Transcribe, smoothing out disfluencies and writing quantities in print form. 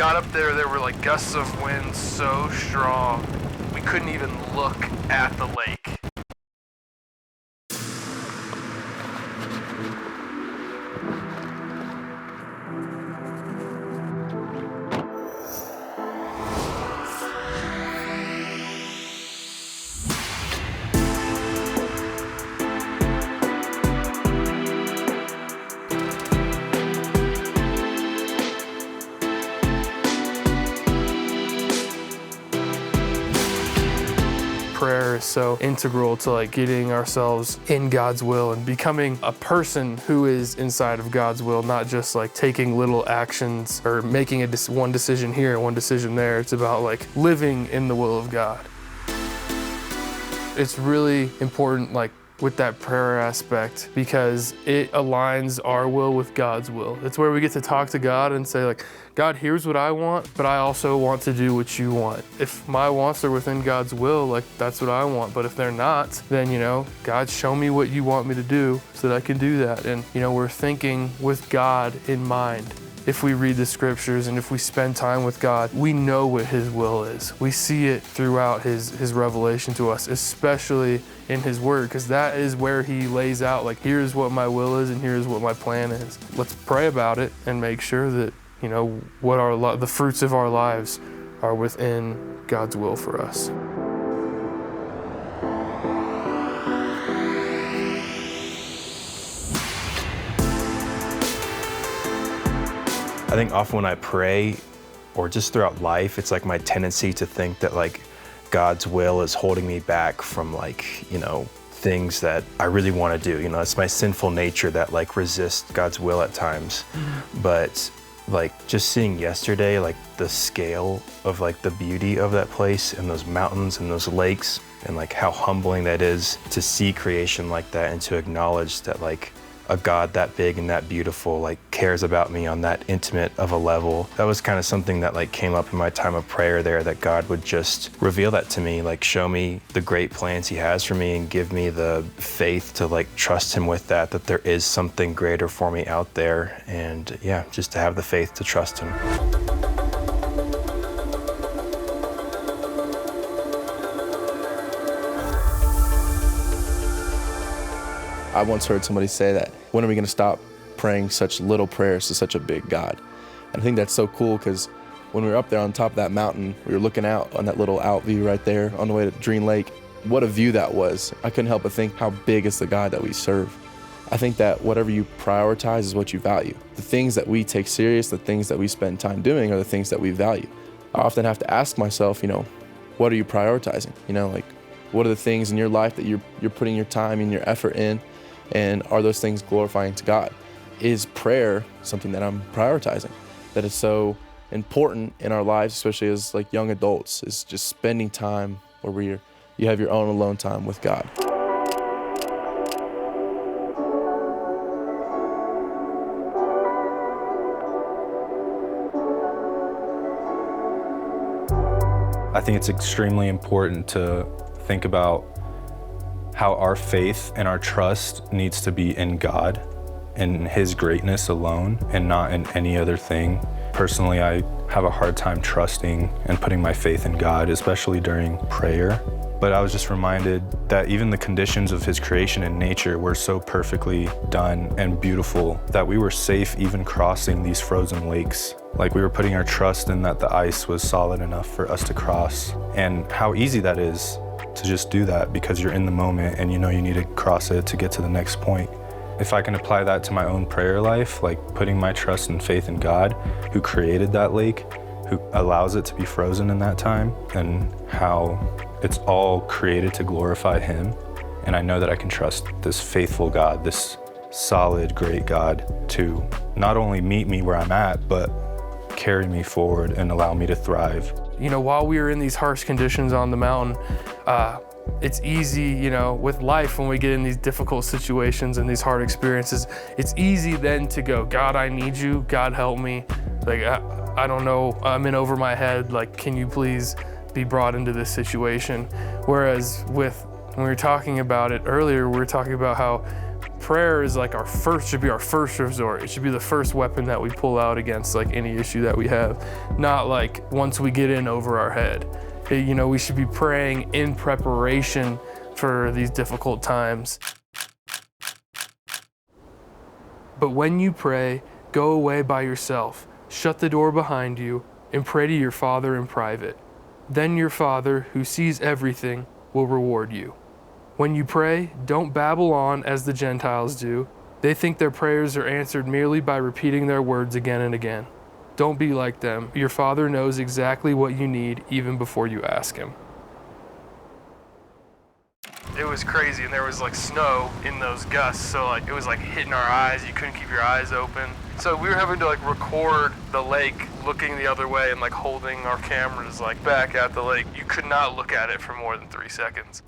got up there, there were like gusts of wind so strong, we couldn't even look at the lake. Prayer is so integral to like getting ourselves in God's will and becoming a person who is inside of God's will, not just like taking little actions or making one decision here, one decision there. It's about like living in the will of God. It's really important like with that prayer aspect because it aligns our will with God's will. It's where we get to talk to God and say like, God, here's what I want, but I also want to do what you want. If my wants are within God's will, like that's what I want. But if they're not, then, God, show me what you want me to do so that I can do that. And, we're thinking with God in mind. If we read the scriptures and if we spend time with God, we know what his will is. We see it throughout his revelation to us, especially in his word, because that is where he lays out, like, here's what my will is and here's what my plan is. Let's pray about it and make sure that, what the fruits of our lives are within God's will for us. I think often when I pray or just throughout life, it's like my tendency to think that like God's will is holding me back from things that I really want to do. It's my sinful nature that like resists God's will at times. Mm-hmm. But like just seeing yesterday, like the scale of like the beauty of that place and those mountains and those lakes and like how humbling that is to see creation like that and to acknowledge that like a God that big and that beautiful like cares about me on that intimate of a level. That was kind of something that like came up in my time of prayer there, that God would just reveal that to me, like show me the great plans he has for me and give me the faith to like trust him with that there is something greater for me out there. And yeah, just to have the faith to trust him. I once heard somebody say that, when are we going to stop praying such little prayers to such a big God? And I think that's so cool because when we were up there on top of that mountain, we were looking out on that little out view right there on the way to Dream Lake. What a view that was. I couldn't help but think how big is the God that we serve. I think that whatever you prioritize is what you value. The things that we take serious, the things that we spend time doing are the things that we value. I often have to ask myself, what are you prioritizing? What are the things in your life that you're putting your time and your effort in? And are those things glorifying to God? Is prayer something that I'm prioritizing? That is so important in our lives, especially as like young adults, is just spending time where you have your own alone time with God. I think it's extremely important to think about how our faith and our trust needs to be in God, in his greatness alone, and not in any other thing. Personally, I have a hard time trusting and putting my faith in God, especially during prayer. But I was just reminded that even the conditions of his creation and nature were so perfectly done and beautiful that we were safe even crossing these frozen lakes. Like we were putting our trust in that the ice was solid enough for us to cross. And how easy that is to just do that because you're in the moment and you need to cross it to get to the next point. If I can apply that to my own prayer life, like putting my trust and faith in God, who created that lake, who allows it to be frozen in that time, and how it's all created to glorify him. And I know that I can trust this faithful God, this solid, great God, to not only meet me where I'm at, but carry me forward and allow me to thrive. While we were in these harsh conditions on the mountain, it's easy, with life, when we get in these difficult situations and these hard experiences, it's easy then to go, God, I need you. God, help me. Like, I don't know, I'm in over my head. Like, can you please be brought into this situation? Whereas when we were talking about it earlier, we were talking about how prayer is like should be our first resort. It should be the first weapon that we pull out against like any issue that we have, not like once we get in over our head. We should be praying in preparation for these difficult times. But when you pray, go away by yourself, shut the door behind you, and pray to your Father in private. Then your Father, who sees everything, will reward you. When you pray, don't babble on as the Gentiles do. They think their prayers are answered merely by repeating their words again and again. Don't be like them. Your Father knows exactly what you need even before you ask Him. It was crazy, and there was like snow in those gusts, so like it was like hitting our eyes. You couldn't keep your eyes open. So we were having to like record the lake looking the other way and like holding our cameras like back at the lake. You could not look at it for more than 3 seconds.